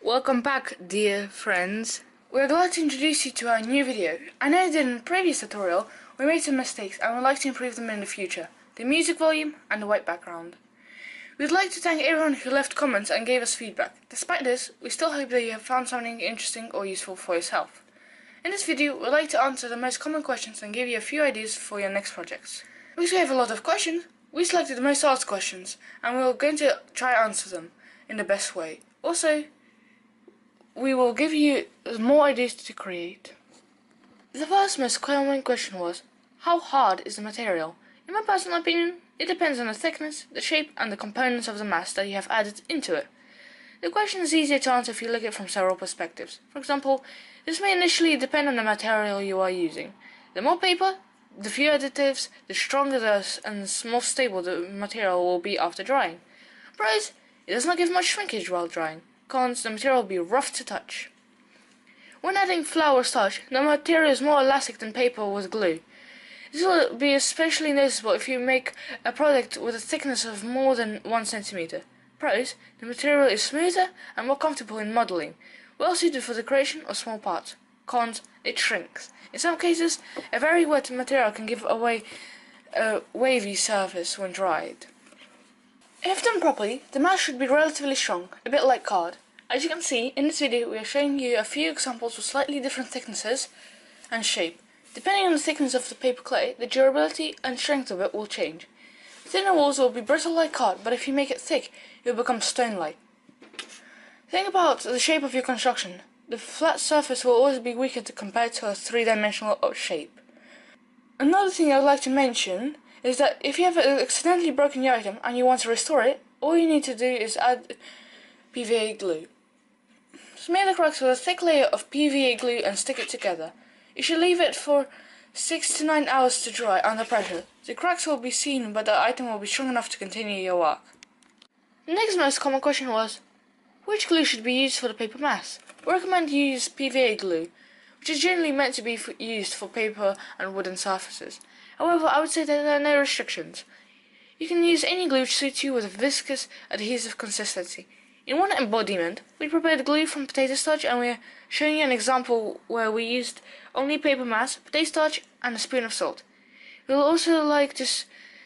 Welcome back, dear friends. We're glad to introduce you to our new video. I know that in the previous tutorial we made some mistakes and would like to improve them in the future. The music volume and the white background. We'd like to thank everyone who left comments and gave us feedback. Despite this, we still hope that you have found something interesting or useful for yourself. In this video, we'd like to answer the most common questions and give you a few ideas for your next projects. Because we have a lot of questions, we selected the most asked questions and we're going to try to answer them in the best way. Also, we will give you more ideas to create. The first most common question was, how hard is the material? In my personal opinion, it depends on the thickness, the shape and the components of the mass that you have added into it. The question is easier to answer if you look at it from several perspectives. For example, this may initially depend on the material you are using. The more paper, the fewer additives, the stronger and more stable the material will be after drying. Pros, it does not give much shrinkage while drying. Cons, the material will be rough to touch. When adding flour or starch, the material is more elastic than paper with glue. This will be especially noticeable if you make a product with a thickness of more than 1 centimeter. Pros, the material is smoother and more comfortable in modeling, well suited for decoration or small parts. Cons, it shrinks. In some cases, a very wet material can give away a wavy surface when dried. If done properly, the mass should be relatively strong, a bit like card. As you can see, in this video we are showing you a few examples with slightly different thicknesses and shape. Depending on the thickness of the paper clay, the durability and strength of it will change. Thinner walls will be brittle like card, but if you make it thick, it will become stone-like. Think about the shape of your construction. The flat surface will always be weaker compared to a three-dimensional shape. Another thing I would like to mention is that if you have accidentally broken your item and you want to restore it, all you need to do is add PVA glue. Smear the cracks with a thick layer of PVA glue and stick it together. You should leave it for 6 to 9 hours to dry under pressure. The cracks will be seen, but the item will be strong enough to continue your work. The next most common question was, which glue should be used for the paper mass? We recommend you use PVA glue, which is generally meant to be used for paper and wooden surfaces. However, I would say that there are no restrictions. You can use any glue which suits you with a viscous, adhesive consistency. In one embodiment, we prepared glue from potato starch and we are showing you an example where we used only paper mass, potato starch and a spoon of salt. We'll also like to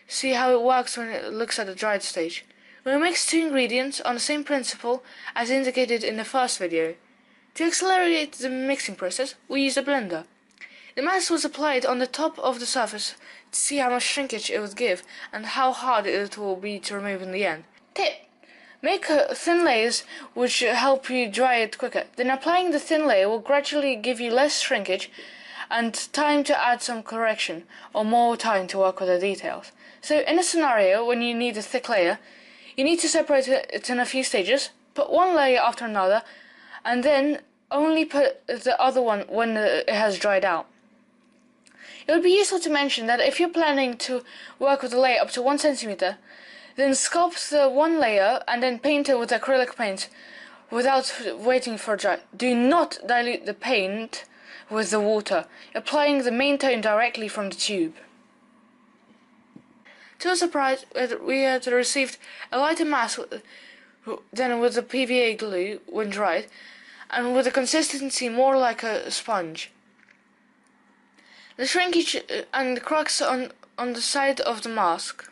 see how it works when it looks at the dried stage. We'll mix two ingredients on the same principle as indicated in the first video. To accelerate the mixing process, we used a blender. The mass was applied on the top of the surface to see how much shrinkage it would give and how hard it will be to remove in the end. Tip: make thin layers which help you dry it quicker. Then applying the thin layer will gradually give you less shrinkage and time to add some correction or more time to work with the details. So in a scenario when you need a thick layer, you need to separate it in a few stages, put one layer after another, and then only put the other one when it has dried out. It would be useful to mention that if you're planning to work with a layer up to 1 centimeter, then sculpt the one layer and then paint it with acrylic paint without waiting for dry. Do not dilute the paint with the water, applying the main tone directly from the tube. To our surprise, we had received a lighter mass than with the PVA glue when dried, and with a consistency more like a sponge. The shrinkage and the cracks on the side of the mask.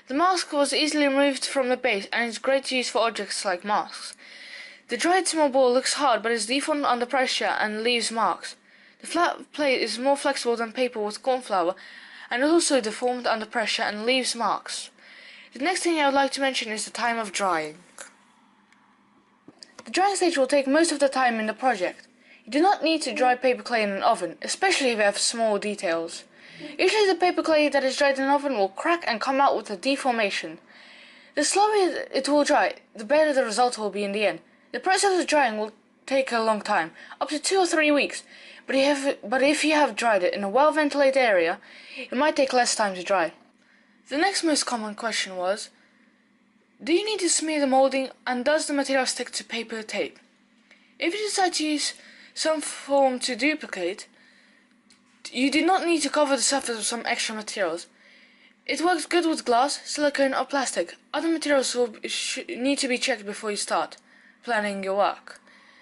The mask was easily removed from the base and is great to use for objects like masks. The dried small ball looks hard but is deformed under pressure and leaves marks. The flat plate is more flexible than paper with corn flour and is also deformed under pressure and leaves marks. The next thing I would like to mention is the time of drying. The drying stage will take most of the time in the project. You do not need to dry paper clay in an oven, especially if you have small details. Usually the paper clay that is dried in an oven will crack and come out with a deformation. The slower it will dry, the better the result will be in the end. The process of drying will take a long time, up to 2 or 3 weeks, but if you have dried it in a well-ventilated area, it might take less time to dry. The next most common question was, do you need to smear the moulding and does the material stick to paper tape? If you decide to use some form to duplicate, you do not need to cover the surface with some extra materials. It works good with glass, silicone or plastic. Other materials will need to be checked before you start. planning your work.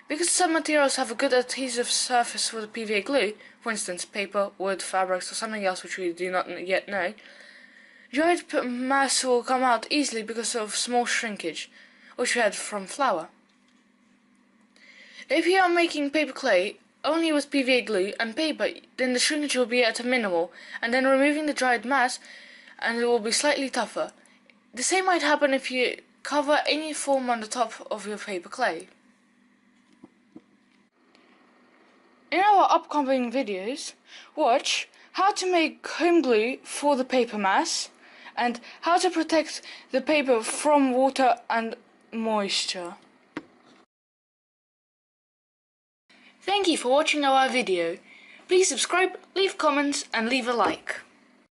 Because some materials have a good adhesive surface for the PVA glue, for instance paper, wood, fabrics or something else which we do not yet know, dried mass will come out easily because of small shrinkage, which we had from flour. If you are making paper clay only with PVA glue and paper, then the shrinkage will be at a minimal, and then removing the dried mass and it will be slightly tougher. The same might happen if you cover any foam on the top of your paper clay. In our upcoming videos, watch how to make home glue for the paper mass and how to protect the paper from water and moisture. Thank you for watching our video. Please subscribe, leave comments and leave a like.